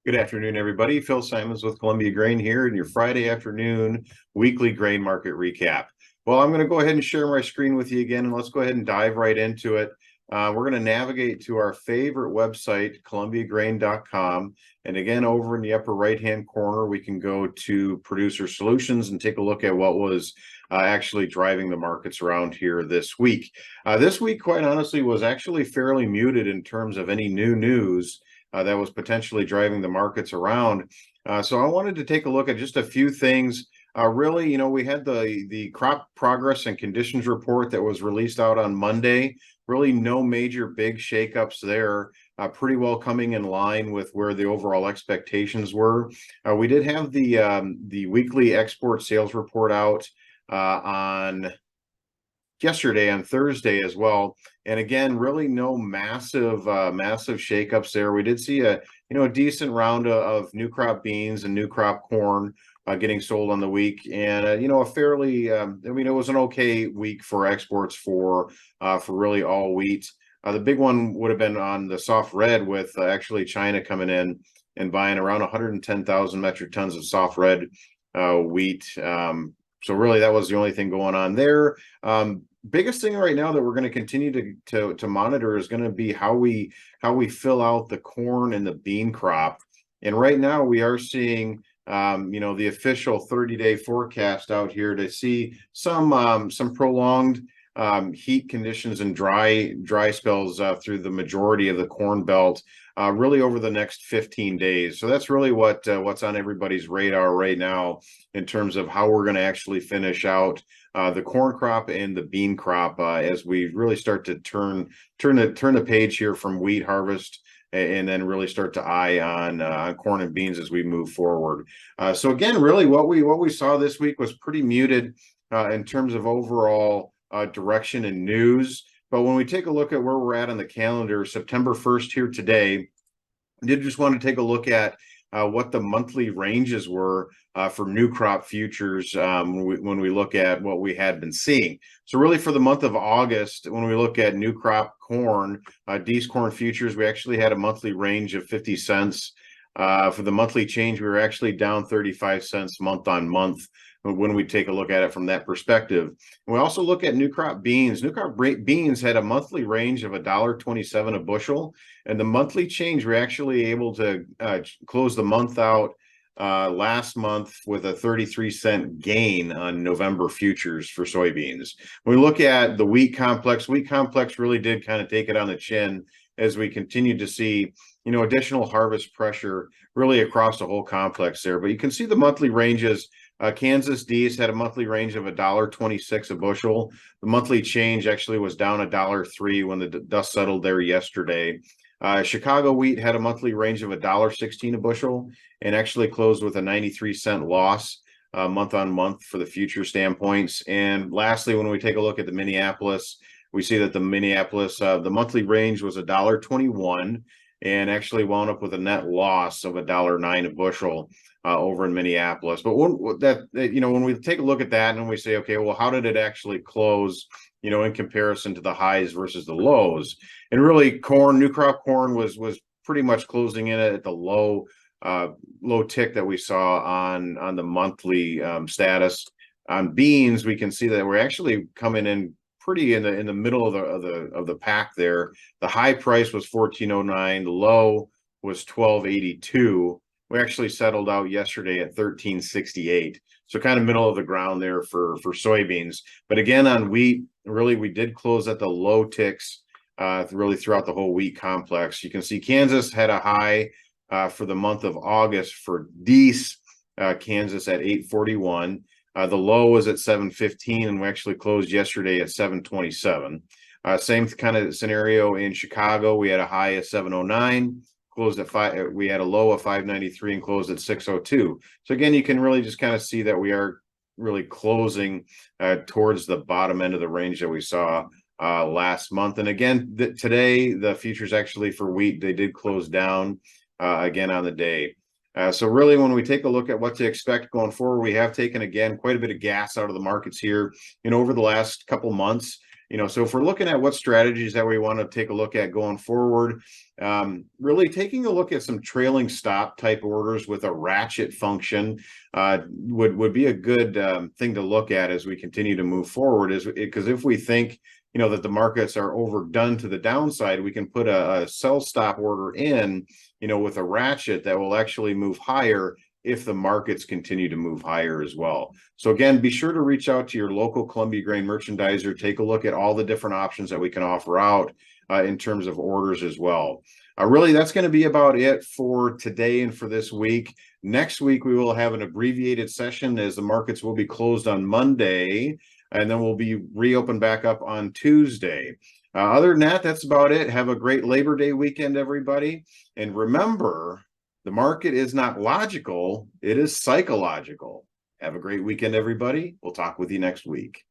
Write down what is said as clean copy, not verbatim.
Good afternoon, everybody. Phil Simons with Columbia Grain here in your Friday afternoon weekly grain market recap. Well, I'm going to go ahead and share my screen with you again, and let's go ahead and dive right into it. We're going to navigate to our favorite website, columbiagrain.com. And again, over in the upper right-hand corner, we can go to Producer Solutions and take a look at what was actually driving the markets around here this week. This week, quite honestly, was actually fairly muted in terms of any new news that was potentially driving the markets around. So I wanted to take a look at just a few things. Really, we had the crop progress and conditions report that was released out on Monday. Really, no major big shakeups there. Pretty well coming in line with where the overall expectations were. We did have the weekly export sales report out on yesterday on Thursday as well. And again, really no massive shakeups there. We did see a decent round of new crop beans and new crop corn getting sold on the week, and a fairly it was an okay week for exports for really all wheat. The big one would have been on the soft red with actually China coming in and buying around 110,000 metric tons of soft red wheat. So really, that was the only thing going on there. Biggest thing right now that we're going to continue to monitor is going to be how we fill out the corn and the bean crop. And right now, we are seeing the official 30-day forecast out here to see some prolonged heat conditions and dry spells through the majority of the corn belt, really over the next 15 days. So that's really what's on everybody's radar right now in terms of how we're going to actually finish out the corn crop and the bean crop as we really start to turn the page here from wheat harvest and then really start to eye on corn and beans as we move forward. So again, really what we saw this week was pretty muted in terms of overall direction and news. But when we take a look at where we're at on the calendar, September 1st here today, I did just want to take a look at what the monthly ranges were for new crop futures when we look at what we had been seeing. So really for the month of August, when we look at new crop corn, D's corn futures, we actually had a monthly range of 50 cents. For the monthly change, we were actually down 35 cents month on month when we take a look at it from that perspective. And we also look at new crop beans. New crop beans had a monthly range of $1.27 a bushel, and the monthly change, we're actually able to close the month out last month with a 33-cent gain on November futures for soybeans. When we look at the wheat complex really did kind of take it on the chin as we continue to see additional harvest pressure really across the whole complex there. But you can see the monthly ranges. Kansas D's had a monthly range of $1.26 a bushel. The monthly change actually was down $1.03 when the dust settled there yesterday. Chicago wheat had a monthly range of $1.16 a bushel and actually closed with a 93-cent loss month on month for the future standpoints. And lastly, when we take a look at the Minneapolis, we see that the Minneapolis, the monthly range was $1.21 and actually wound up with a net loss of $1.09 a bushel over in Minneapolis. But when we take a look at that and we say, okay, well, how did it actually close, in comparison to the highs versus the lows? And really, new crop corn was pretty much closing in at the low tick that we saw on the monthly status. On beans, we can see that we're actually coming in pretty in the middle of the pack there. The high price was $14.09, the low was $12.82. We actually settled out yesterday at $13.68. So kind of middle of the ground there for soybeans. But again, on wheat, really we did close at the low ticks really throughout the whole wheat complex. You can see Kansas had a high for the month of August for Dees, Kansas at 841. The low was at 715, and we actually closed yesterday at 727. Same kind of scenario in Chicago. We had a high of 709, closed at 5. We had a low of 593 and closed at 602. So again, you can really just kind of see that we are really closing towards the bottom end of the range that we saw last month. And again, today, the futures actually for wheat, they did close down again on the day. So really, when we take a look at what to expect going forward, we have taken, again, quite a bit of gas out of the markets here over the last couple months. So if we're looking at what strategies that we want to take a look at going forward, really taking a look at some trailing stop type orders with a ratchet function would be a good thing to look at as we continue to move forward, is because if we think that the markets are overdone to the downside, we can put a sell stop order in with a ratchet that will actually move higher if the markets continue to move higher as well. So again, be sure to reach out to your local Columbia Grain merchandiser. Take a look at all the different options that we can offer out in terms of orders as well. Really, that's going to be about it for today and for this week. Next week, we will have an abbreviated session as the markets will be closed on Monday, and then we'll be reopened back up on Tuesday. Other than that, that's about it. Have a great Labor Day weekend, everybody. And remember, the market is not logical, it is psychological. Have a great weekend, everybody. We'll talk with you next week.